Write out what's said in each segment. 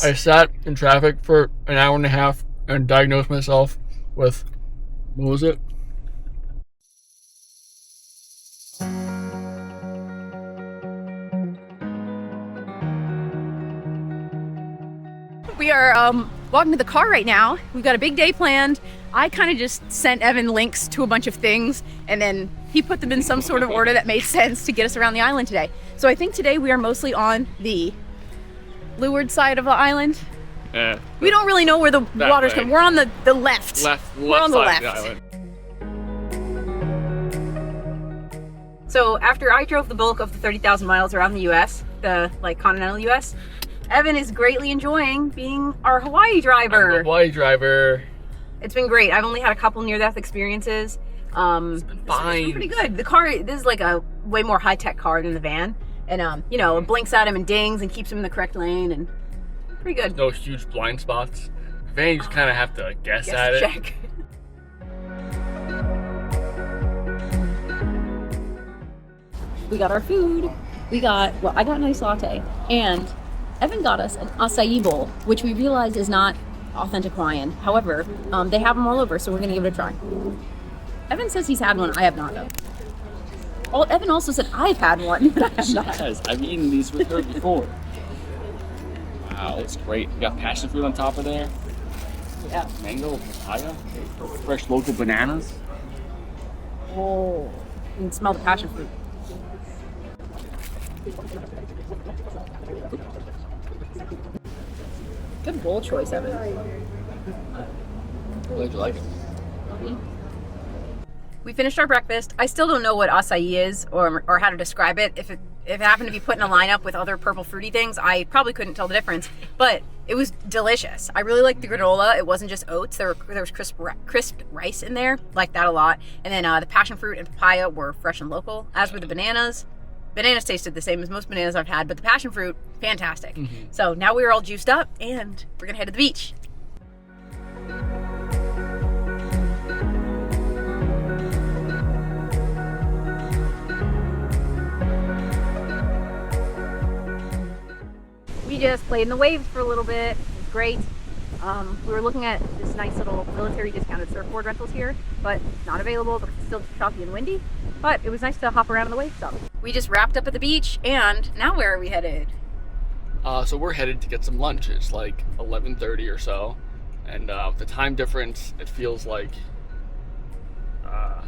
I sat in traffic for an hour and a half and diagnosed myself with, what was it? We are walking to the car right now. We've got a big day planned. I kind of just sent Evan links to a bunch of things, and then he put them in some sort of order that made sense to get us around the island today. So I think today we are mostly on the leeward side of the island. Yeah. We don't really know where the water's coming. We're on the left. We're on the left. Of the island. So after I drove the bulk of the 30,000 miles around the U.S., the continental U.S., Evan is greatly enjoying being our Hawaii driver. I'm the Hawaii driver. It's been great. I've only had a couple near-death experiences. It's been fine. It's been pretty good. The car, this is like a way more high-tech car than the van. And, you know, it blinks at him and dings and keeps him in the correct lane, and pretty good. No huge blind spots. The van, you just kind of have to guess at it. Check. We got our food. I got an iced latte, and Evan got us an acai bowl, which we realized is not authentic Hawaiian. However, they have them all over, so we're gonna give it a try. Evan says he's had one. I have not, though. Oh, Evan also said I've had one, but I have not. Yes, I've eaten these with her before. Wow, it's great. We got passion fruit on top of there. Yeah. Mango, papaya, fresh local bananas. Oh, you can smell the passion fruit. Good bowl choice, Evan. Glad you like it. We finished our breakfast. I still don't know what acai is or how to describe it. If it happened to be put in a lineup with other purple fruity things, I probably couldn't tell the difference. But it was delicious. I really liked the granola. It wasn't just oats. There was crisp rice in there. Liked that a lot. And then the passion fruit and papaya were fresh and local, as were the bananas. Bananas tasted the same as most bananas I've had, but the passion fruit, fantastic. Mm-hmm. So now we're all juiced up, and we're gonna head to the beach. We just played in the waves for a little bit. It was great. We were looking at this nice little military discounted surfboard rentals here, but not available because it's still choppy and windy. But it was nice to hop around on the waves some. We just wrapped up at the beach, and now where are we headed? So we're headed to get some lunch. It's like 11:30 or so, and the time difference, it feels like I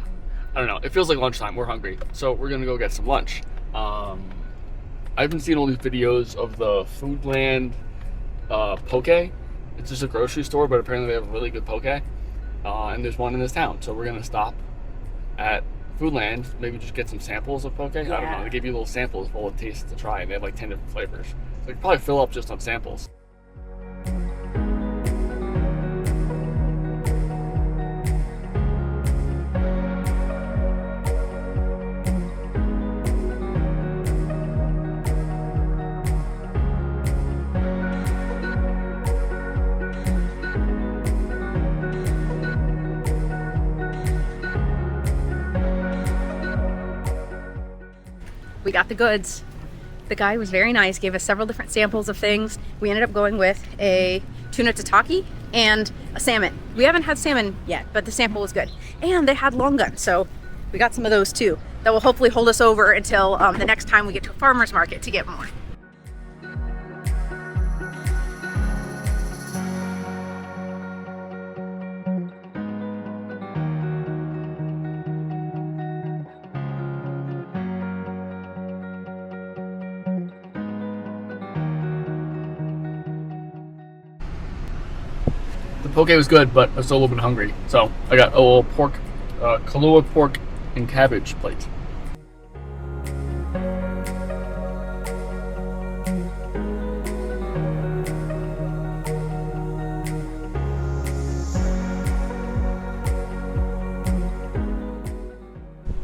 don't know. It feels like lunchtime. We're hungry, so we're gonna go get some lunch. I've been seeing all these videos of the Foodland poke. It's just a grocery store, but apparently they have a really good poke. And there's one in this town, so we're gonna stop at Foodland, maybe just get some samples of poke. Yeah. I don't know. They give you little samples full of tastes to try, and they have like 10 different flavors. So you can probably fill up just on samples. We got the goods. The guy was very nice, gave us several different samples of things. We ended up going with a tuna tataki and a salmon. We haven't had salmon yet, but the sample was good. And they had longan, so we got some of those too. That will hopefully hold us over until the next time we get to a farmer's market to get more. The poke was good, but I was still a little bit hungry. So I got a little pork, Kahlua pork and cabbage plate.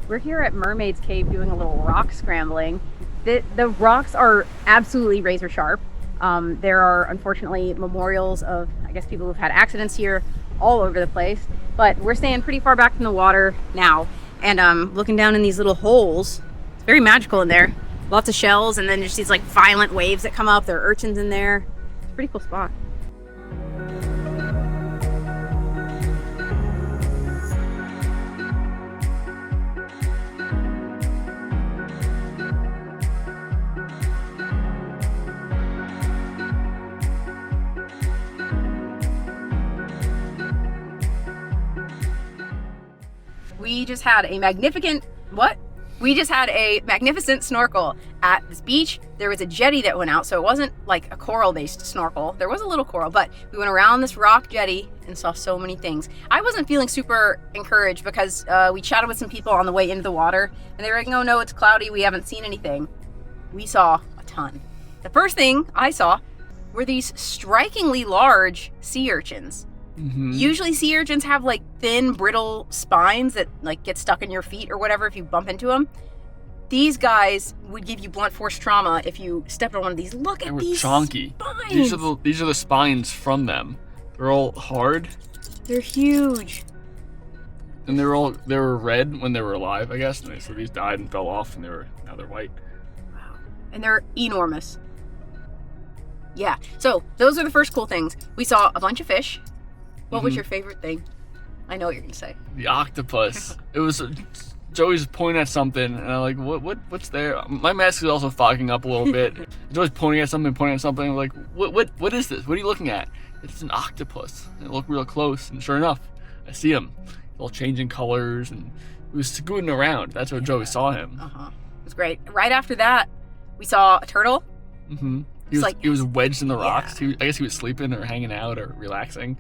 We're here at Mermaid's Cave doing a little rock scrambling. The rocks are absolutely razor sharp. There are unfortunately memorials of, I guess, people who've had accidents here all over the place, but we're staying pretty far back from the water now, and looking down in these little holes. It's very magical in there. Lots of shells, and then just these like violent waves that come up. There are urchins in there. Pretty cool spot. We just had a magnificent snorkel at this beach. There was a jetty that went out, so it wasn't like a coral-based snorkel. There was a little coral, but we went around this rock jetty and saw so many things. I wasn't feeling super encouraged because we chatted with some people on the way into the water, and they were like, "Oh no, it's cloudy. We haven't seen anything." We saw a ton. The first thing I saw were these strikingly large sea urchins. Mm-hmm. Usually sea urchins have like thin, brittle spines that like get stuck in your feet or whatever if you bump into them. These guys would give you blunt force trauma if you stepped on one of these. Look at these chunky spines. These are the spines from them. They're all hard. They're huge. And they were red when they were alive, I guess. So these died and fell off, and now they're white. Wow. And they're enormous. Yeah. So those are the first cool things. We saw a bunch of fish. What was your favorite thing? I know what you're gonna say. The octopus. It was Joey's pointing at something, and I'm like, what's there? My mask is also fogging up a little bit. Joey's pointing at something. I'm like, what is this? What are you looking at? It's an octopus. And I look real close, and sure enough, I see him. He's all changing colors, and he was scooting around. That's where Joey saw him. It was great. Right after that, we saw a turtle. Mm-hmm. He was wedged in the rocks. I guess he was sleeping or hanging out or relaxing.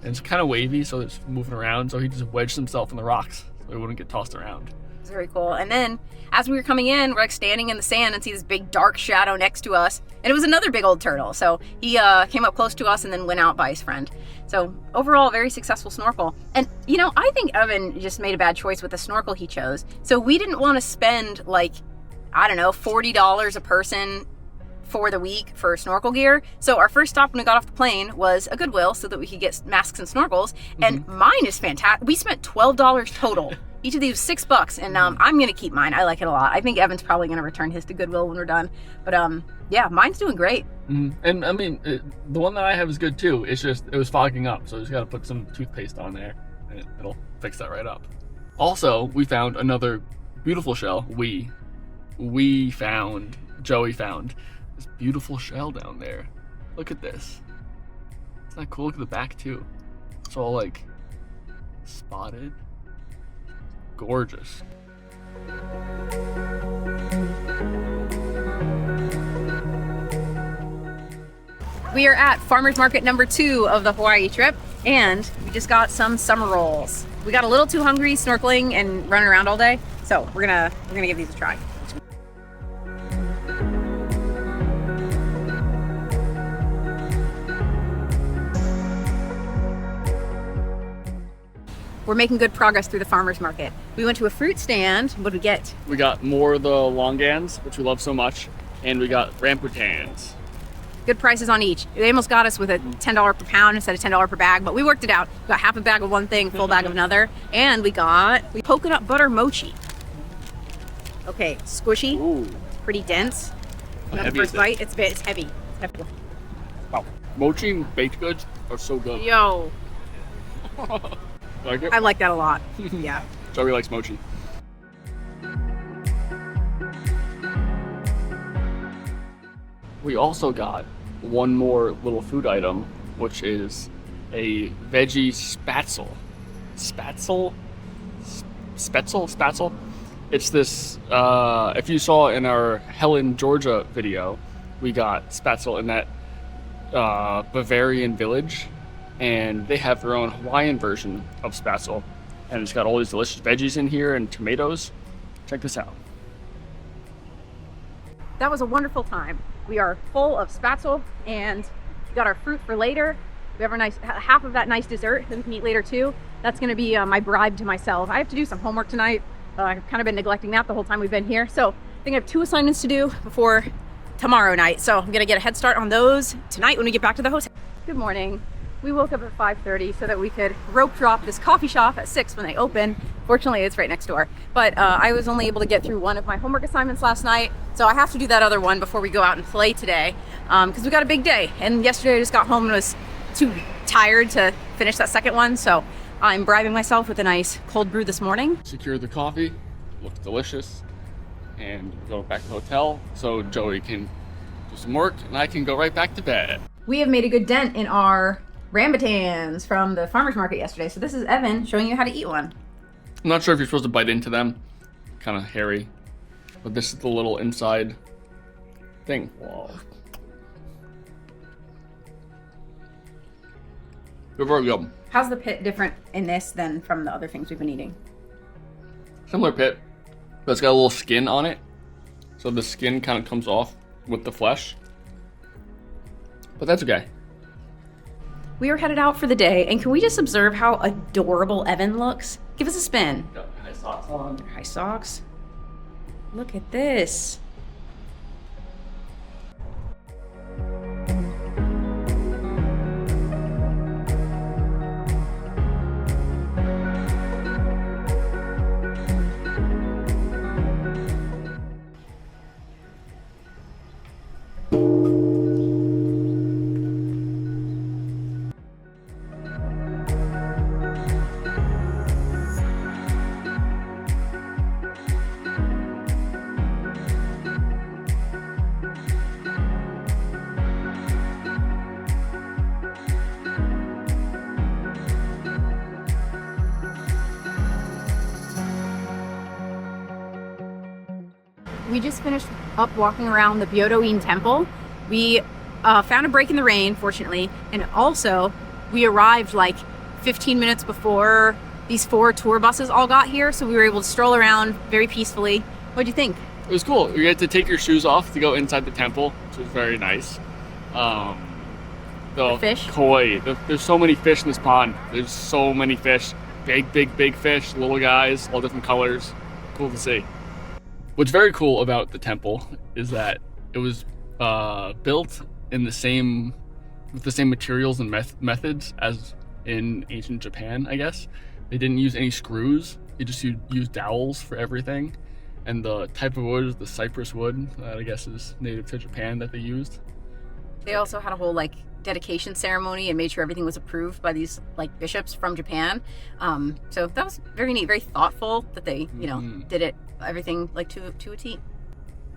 And it's kind of wavy, so it's moving around. So he just wedged himself in the rocks so he wouldn't get tossed around. It's very cool. And then as we were coming in, we're like standing in the sand and see this big dark shadow next to us. And it was another big old turtle. So he came up close to us and then went out by his friend. So overall, very successful snorkel. And you know, I think Evan just made a bad choice with the snorkel he chose. So we didn't want to spend like, I don't know, $40 a person for the week for snorkel gear. So our first stop when we got off the plane was a Goodwill so that we could get masks and snorkels. And mine is fantastic. We spent $12 total. Each of these was $6, and I'm gonna keep mine. I like it a lot. I think Evan's probably gonna return his to Goodwill when we're done. But yeah, mine's doing great. And I mean, the one that I have is good too. It's just it was fogging up, so I just gotta put some toothpaste on there, and it'll fix that right up. Also, we found another beautiful shell. Joey found this beautiful shell down there. Look at this. Isn't that cool? Look at the back too. It's all like spotted. Gorgeous. We are at farmer's market number 2 of the Hawaii trip, and we just got some summer rolls. We got a little too hungry snorkeling and running around all day, so we're gonna give these a try. We're making good progress through the farmer's market. We went to a fruit stand. What did we get? We got more of the longans, which we love so much, and we got rambutans. Good prices on each. They almost got us with a $10 per pound instead of $10 per bag, but we worked it out. We got half a bag of one thing, full bag of another, and we got coconut butter mochi. Okay, squishy. Ooh. It's pretty dense. How The heavy first is it? bite, it's heavy. It's heavy. Wow. Mochi and baked goods are so good. Yo, Like it? I like that a lot. Yeah. Joey likes mochi. We also got one more little food item, which is a veggie spatzel. Spatzel? It's this, if you saw in our Helen, Georgia video, we got spatzel in that Bavarian village, and they have their own Hawaiian version of spatzel. And it's got all these delicious veggies in here and tomatoes. Check this out. That was a wonderful time. We are full of spatzel, and we got our fruit for later. We have half of that nice dessert that we can eat later too. That's gonna be my bribe to myself. I have to do some homework tonight. I've kind of been neglecting that the whole time we've been here. So I think I have 2 assignments to do before tomorrow night. So I'm gonna get a head start on those tonight when we get back to the hotel. Good morning. We woke up at 5:30 so that we could rope drop this coffee shop at 6 when they open. Fortunately, it's right next door. But I was only able to get through one of my homework assignments last night, so I have to do that other one before we go out and play today, because we got a big day. And yesterday I just got home and was too tired to finish that second one, so I'm bribing myself with a nice cold brew this morning. Secured the coffee, looks delicious, and go back to the hotel so Joey can do some work and I can go right back to bed. We have made a good dent in our rambutans from the farmer's market yesterday. So this is Evan showing you how to eat one. I'm not sure if you're supposed to bite into them, kind of hairy, but this is the little inside thing. Whoa. They're very good. How's the pit different in this than from the other things we've been eating? Similar pit, but it's got a little skin on it. So the skin kind of comes off with the flesh. But that's okay. We are headed out for the day, and can we just observe how adorable Evan looks? Give us a spin. Got high socks on. High socks. Look at this. We just finished up walking around the Byodo-in temple. We found a break in the rain, fortunately, and also we arrived like 15 minutes before these 4 tour buses all got here, so we were able to stroll around very peacefully. What'd you think? It was cool. You get to take your shoes off to go inside the temple, which was very nice. The fish? Koi. There's so many fish in this pond. There's so many fish. Big, big, big fish. Little guys, all different colors. Cool to see. What's very cool about the temple is that it was built in with the same materials and methods as in ancient Japan, I guess. They didn't use any screws. They just used dowels for everything. And the type of wood is the cypress wood that I guess is native to Japan that they used. They also had a whole like dedication ceremony and made sure everything was approved by these like bishops from Japan. So that was very neat, very thoughtful that they, did it everything like to a T.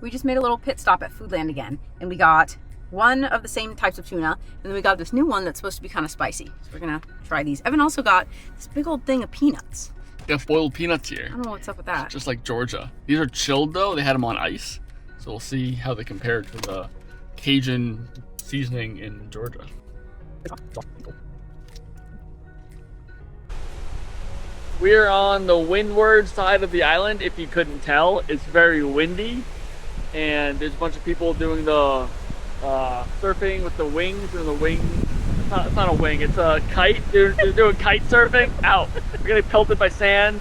We just made a little pit stop at Foodland again, and we got one of the same types of tuna, and then we got this new one that's supposed to be kind of spicy. So we're gonna try these. Evan also got this big old thing of peanuts. They have boiled peanuts here. I don't know what's up with that. Just like Georgia. These are chilled though. They had them on ice. So we'll see how they compare to the Cajun seasoning in Georgia. We are on the windward side of the island, if you couldn't tell. It's very windy, and there's a bunch of people doing the surfing with the wings and the wing. It's not a wing, it's a kite. They're doing kite surfing. Ow! We're getting pelted by sand.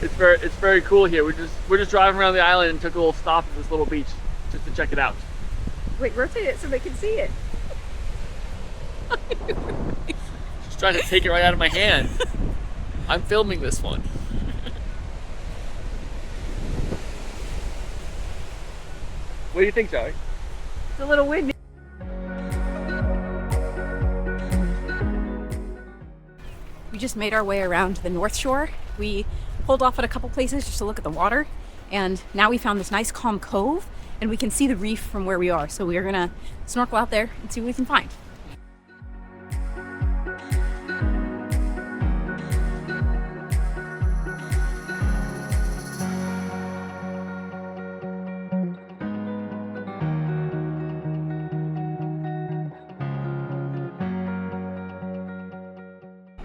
It's very cool here. We're just driving around the island and took a little stop at this little beach just to check it out. Wait, rotate it so they can see it. Just trying to take it right out of my hand. I'm filming this one. What do you think, Joey? It's a little windy. We just made our way around to the North Shore. We pulled off at a couple places just to look at the water, and now we found this nice calm cove, and we can see the reef from where we are. So we are gonna snorkel out there and see what we can find.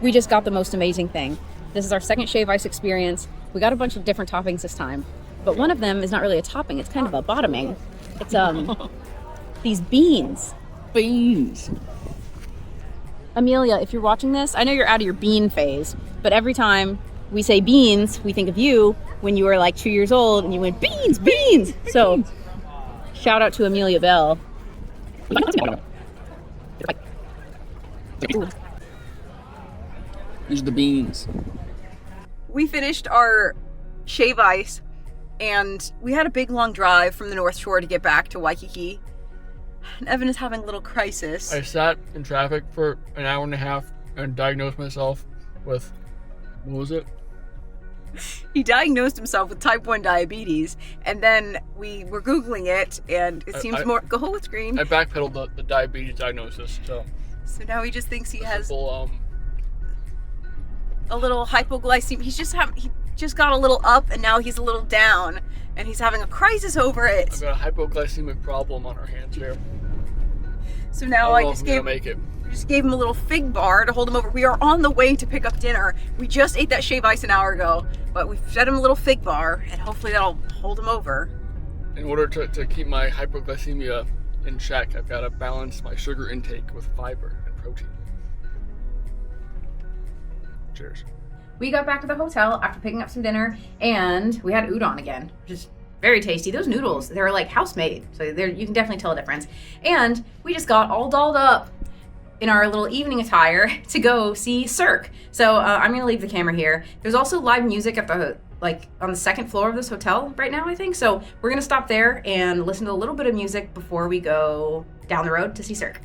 We just got the most amazing thing. This is our second shave ice experience. We got a bunch of different toppings this time, but one of them is not really a topping, it's kind of a bottoming. It's these beans. Beans. Amelia, if you're watching this, I know you're out of your bean phase, but every time we say beans, we think of you when you were like 2 years old and you went, beans, beans! So, shout out to Amelia Bell. These are the beans. We finished our shave ice, and we had a big long drive from the North Shore to get back to Waikiki. And Evan is having a little crisis. I sat in traffic for an hour and a half and diagnosed myself with, what was it? He diagnosed himself with type 1 diabetes, and then we were Googling it, and it seems more... Go whole screen. I backpedaled the diabetes diagnosis, so... So now he just thinks he has Simple, a little hypoglycemia. He just got a little up, and now he's a little down, and he's having a crisis over it. I've got a hypoglycemic problem on our hands here. So now I just gonna make it. gave him a little fig bar to hold him over. We are on the way to pick up dinner. We just ate that shave ice an hour ago, but we fed him a little fig bar, and hopefully that'll hold him over. In order to keep my hypoglycemia in check, I've got to balance my sugar intake with fiber and protein. Cheers. We got back to the hotel after picking up some dinner, and we had udon again, which is very tasty. Those noodles, they're like house-made, so you can definitely tell a difference. And we just got all dolled up in our little evening attire to go see Cirque. So I'm gonna leave the camera here. There's also live music at the on the second floor of this hotel right now, I think. So we're gonna stop there and listen to a little bit of music before we go down the road to see Cirque.